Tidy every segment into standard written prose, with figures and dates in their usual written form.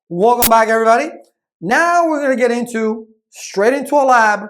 Welcome back, everybody. Now we're going to get straight into a lab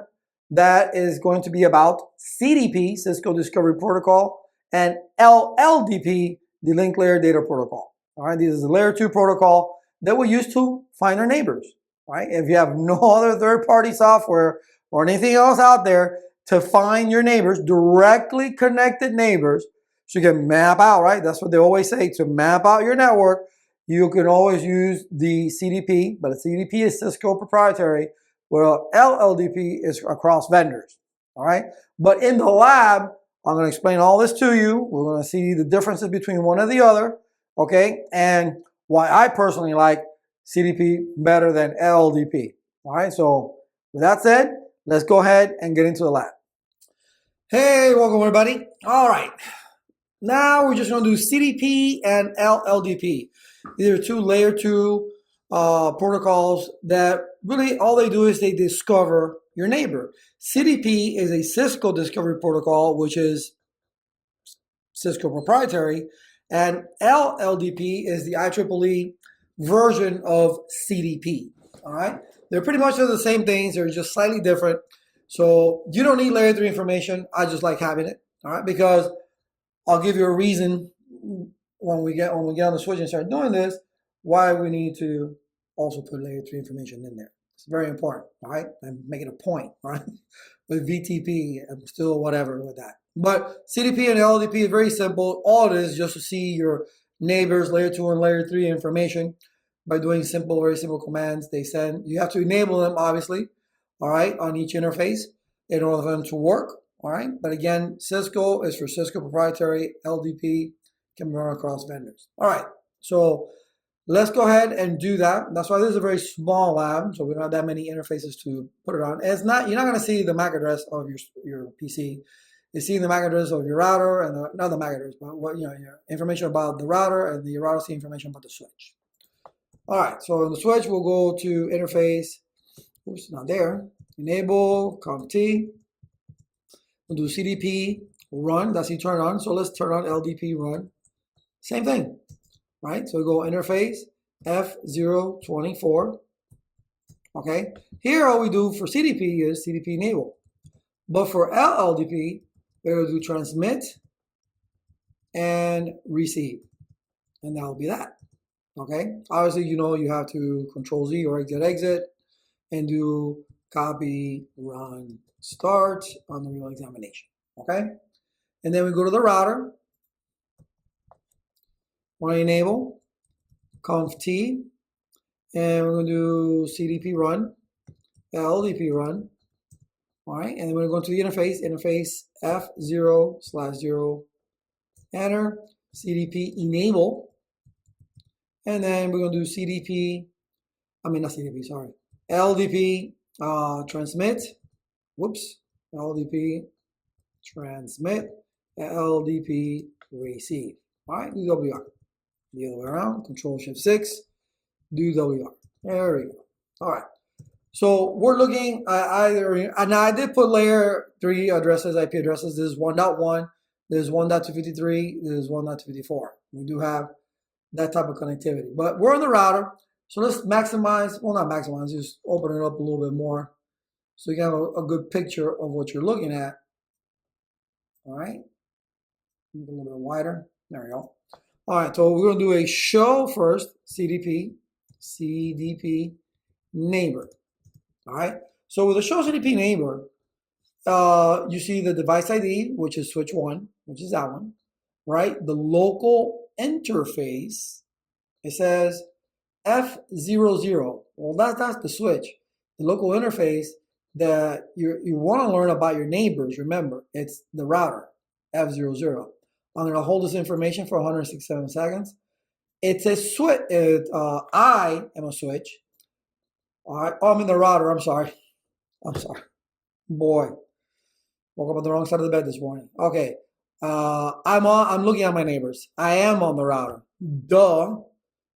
that is going to be about CDP, Cisco Discovery Protocol, and LLDP, the Link Layer Data Protocol. All right, this is the layer 2 protocol that we use to find our neighbors. Right? If you have no other third-party software or anything else out there to find your neighbors, directly connected neighbors, so you can map out, right? That's what they always say, to map out your network. You can always use the CDP, but the CDP is Cisco proprietary, where LLDP is across vendors, all right? But in the lab, I'm going to explain all this to you. We're going to see the differences between one and the other, okay? And why I personally like CDP better than LLDP, all right? So with that said, let's go ahead and get into the lab. Hey, welcome everybody. All right, now we're just going to do CDP and LLDP. These are two layer 2 protocols that really all they do is they discover your neighbor. CDP is a Cisco discovery protocol, which is Cisco proprietary, and LLDP is the IEEE version of CDP. All right, they're pretty much the same things. They're just slightly different. So you don't need layer 3 information. I just like having it. All right, because I'll give you a reason when we get on the switch and start doing this, why we need to also put layer 3 information in there. It's very important, all right? I'm making a point, right? With VTP, I'm still whatever with that. But CDP and LLDP is very simple. All it is just to see your neighbors, layer 2 and layer 3 information by doing simple, very simple commands they send. You have to enable them, obviously, all right, on each interface in order for them to work, all right? But again, Cisco is for Cisco proprietary, LDP can run across vendors. All right, so let's go ahead and do that. That's why this is a very small lab, so we don't have that many interfaces to put it on. It's not, you're not going to see the MAC address of your PC. You're seeing the MAC address of your router and not the MAC address, but what your information about the router, and the router see information about the switch. All right, so on the switch we'll go to interface. Oops, not there. Enable conft. We'll do CDP run. That's you turn on. So let's turn on LDP run. Same thing, right? So we go interface F024. Okay. Here, all we do for CDP is CDP enable. But for LLDP, we're going to do transmit and receive. And that'll be that. Okay. Obviously, you know you have to Control Z or exit and do copy, run, start on the real examination. Okay. And then we go to the router. Want to enable conft, and we're going to do CDP run, LLDP run. All right, and then we're going to go to the interface F0/0, enter, CDP enable, and then we're going to do LLDP transmit, LLDP transmit, LLDP receive. All right, do WR. The other way around, Control-Shift-6, do WR. There we go. All right. So we're looking at either, and I did put layer 3 addresses, IP addresses. This is 1.1, there's 1.253, there's 1.254. We do have that type of connectivity. But we're on the router, so let's maximize, well, not maximize, just open it up a little bit more so you can have a good picture of what you're looking at. All right. Make it a little bit wider. There we go. All right, so we're going to do a show first, CDP neighbor. All right, so with the show CDP neighbor, you see the device ID, which is switch 1, which is that one, right? The local interface, it says F00. Well, that's the switch. The local interface that you want to learn about your neighbors, remember, it's the router, F00. I'm going to hold this information for 167 seconds. It's a switch. I am a switch. All right. Oh, I'm in the router. I'm sorry. Boy, woke up on the wrong side of the bed this morning. Okay. I'm looking at my neighbors. I am on the router. Duh. All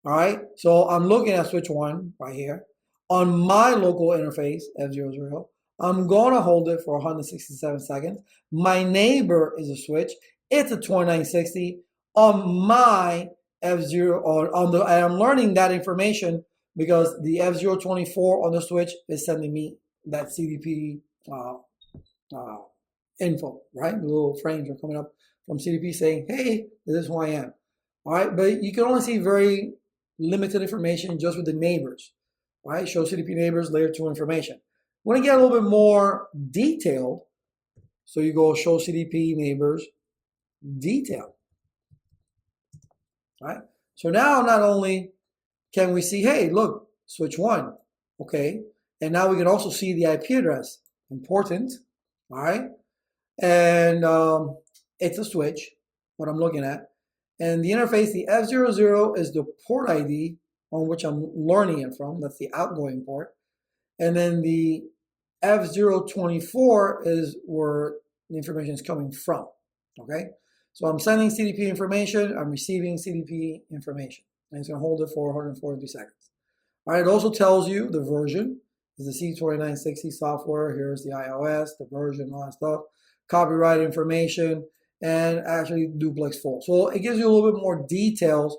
right. So I'm looking at switch 1 right here on my local interface F00. I'm going to hold it for 167 seconds. My neighbor is a switch. It's a 2960 on my F0 and I'm learning that information because the F024 on the switch is sending me that CDP info, right? The little frames are coming up from CDP saying, hey, this is who I am. All right, but you can only see very limited information just with the neighbors. All right, show CDP neighbors, layer 2 information. Want to get a little bit more detailed, so you go show CDP neighbors detail. All right, so now not only can we see, hey, look, switch 1, okay, and now we can also see the IP address, important, all right, and it's a switch, what I'm looking at, and the interface, the F00 is the port ID on which I'm learning it from, that's the outgoing port, and then the F024 is where the information is coming from, okay? So I'm sending CDP information, I'm receiving CDP information, and it's gonna hold it for 143 seconds. All right, it also tells you the version, is the C2960 software, here's the iOS, the version, all that stuff, copyright information, and actually duplex full. So it gives you a little bit more details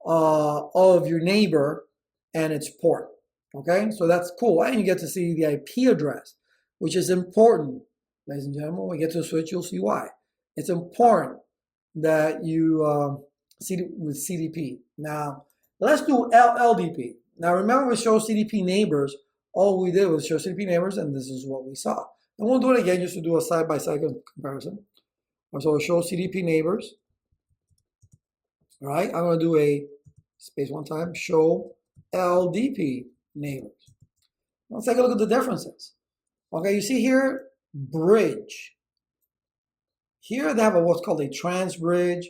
of your neighbor and its port. Okay, so that's cool. And you get to see the IP address, which is important, ladies and gentlemen. When we get to the switch, you'll see why. It's important that you see with CDP. Now, let's do LLDP. Now, remember we showed CDP neighbors. All we did was show CDP neighbors, and this is what we saw. And we'll do it again just to do a side-by-side comparison. So we'll show CDP neighbors. All right, I'm going to do a space one time, show LDP neighbors. Let's take a look at the differences. Okay, you see here, bridge. Here they have what's called a trans bridge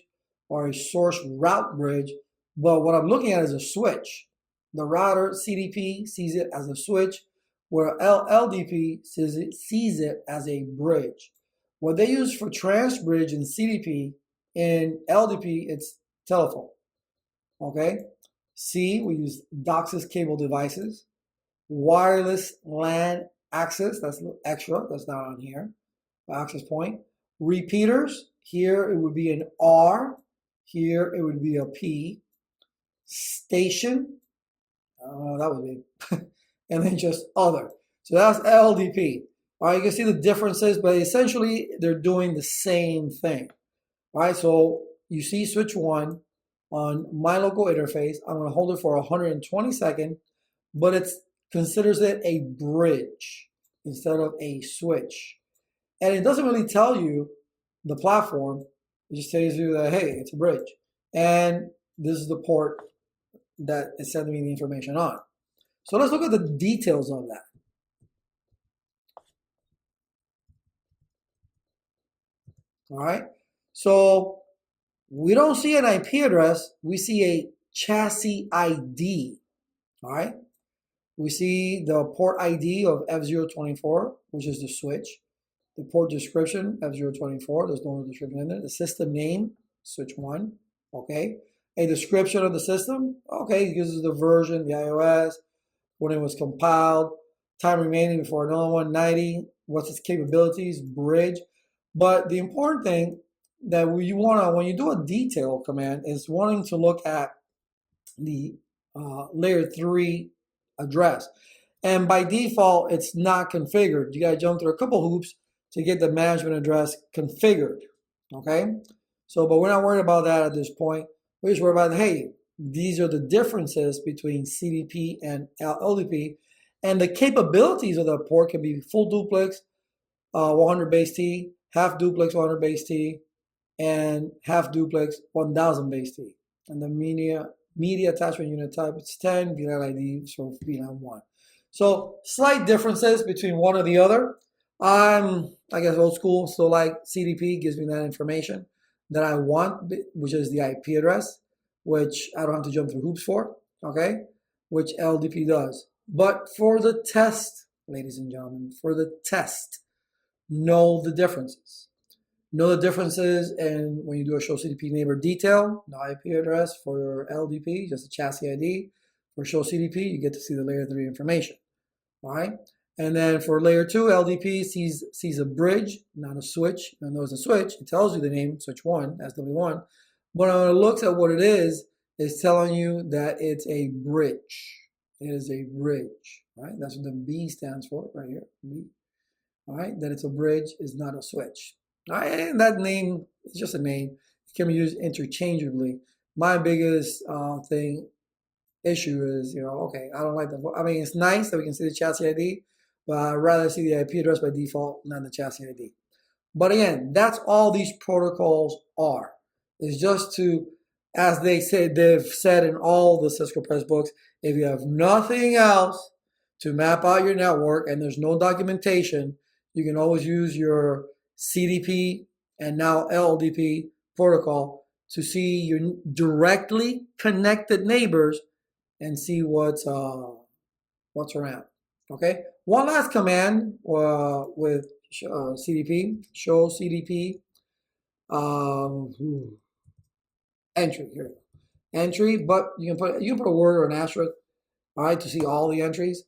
or a source route bridge, but what I'm looking at is a switch. The router, CDP, sees it as a switch, where LLDP sees it as a bridge. What they use for trans bridge in CDP, in LDP, it's telephone. Okay? C, we use DOCSIS cable devices. Wireless LAN access, that's a little extra, that's not on here. Access point. Repeaters, here it would be an R, here it would be a P. Station, I don't know what that would be. And then just other. So that's LDP. All right, you can see the differences, but essentially they're doing the same thing. All right, so you see switch 1 on my local interface. I'm going to hold it for 120 seconds, but it considers it a bridge instead of a switch. And it doesn't really tell you the platform. It just tells you that, hey, it's a bridge. And this is the port that is sending me the information on. So let's look at the details of that. All right. So we don't see an IP address. We see a chassis ID. All right. We see the port ID of F024, which is the switch. The port description, F024, there's no description in there. The system name, switch 1, okay. A description of the system, okay, it gives us the version, the iOS, when it was compiled, time remaining before another one, 90, what's its capabilities, bridge. But the important thing that you want to, when you do a detail command, is wanting to look at the layer 3 address. And by default, it's not configured. You got to jump through a couple hoops to get the management address configured, okay? So, but we're not worried about that at this point. We're just worried about, hey, these are the differences between CDP and LLDP, and the capabilities of the port can be full duplex, 100 base T, half duplex, 100 base T, and half duplex, 1000 base T. And the media attachment unit type, it's 10, VLAN ID, so VLAN 1. So slight differences between one or the other. I'm, I guess, old school, so like CDP gives me that information that I want, which is the IP address, which I don't have to jump through hoops for, okay, which LDP does. But for the test, ladies and gentlemen, for the test, know the differences. Know the differences, and when you do a show CDP neighbor detail, no IP address for LDP, just a chassis ID. For show CDP, you get to see the layer 3 information, all right? And then for layer 2, LDP sees a bridge, not a switch. Even though it's a switch, it tells you the name, switch 1, SW1. But when it looks at what it is telling you that it's a bridge. It is a bridge, right? That's what the B stands for right here, B. All right, that it's a bridge is not a switch. All right, and that name is just a name. It can be used interchangeably. My biggest issue is, okay, I don't like that. I mean, it's nice that we can see the chassis ID, but I'd rather see the IP address by default, not the chassis ID. But again, that's all these protocols are. It's just to, as they've said in all the Cisco press books, if you have nothing else to map out your network and there's no documentation, you can always use your CDP and now LLDP protocol to see your directly connected neighbors and see what's around. Okay. One last command with CDP, show CDP entry. Here we go. Entry, but you can put a word or an asterisk, all right, to see all the entries,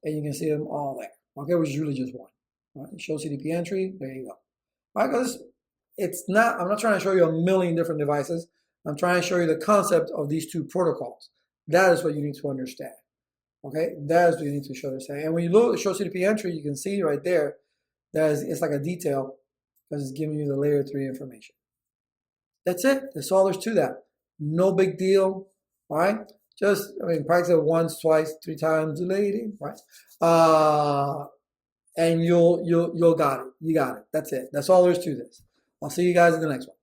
and you can see them all there. Okay, which is really just one. All right, show CDP entry. There you go. All right, because I'm not trying to show you a million different devices. I'm trying to show you the concept of these two protocols. That is what you need to understand. Okay, that is what you need to understand. And when you look at show CDP entry, you can see right there that it's like a detail because it's giving you the layer 3 information. That's it. That's all there's to that. No big deal. All right. Just, practice it once, twice, 3 times, lady. Right. And you'll got it. You got it. That's it. That's all there is to this. I'll see you guys in the next one.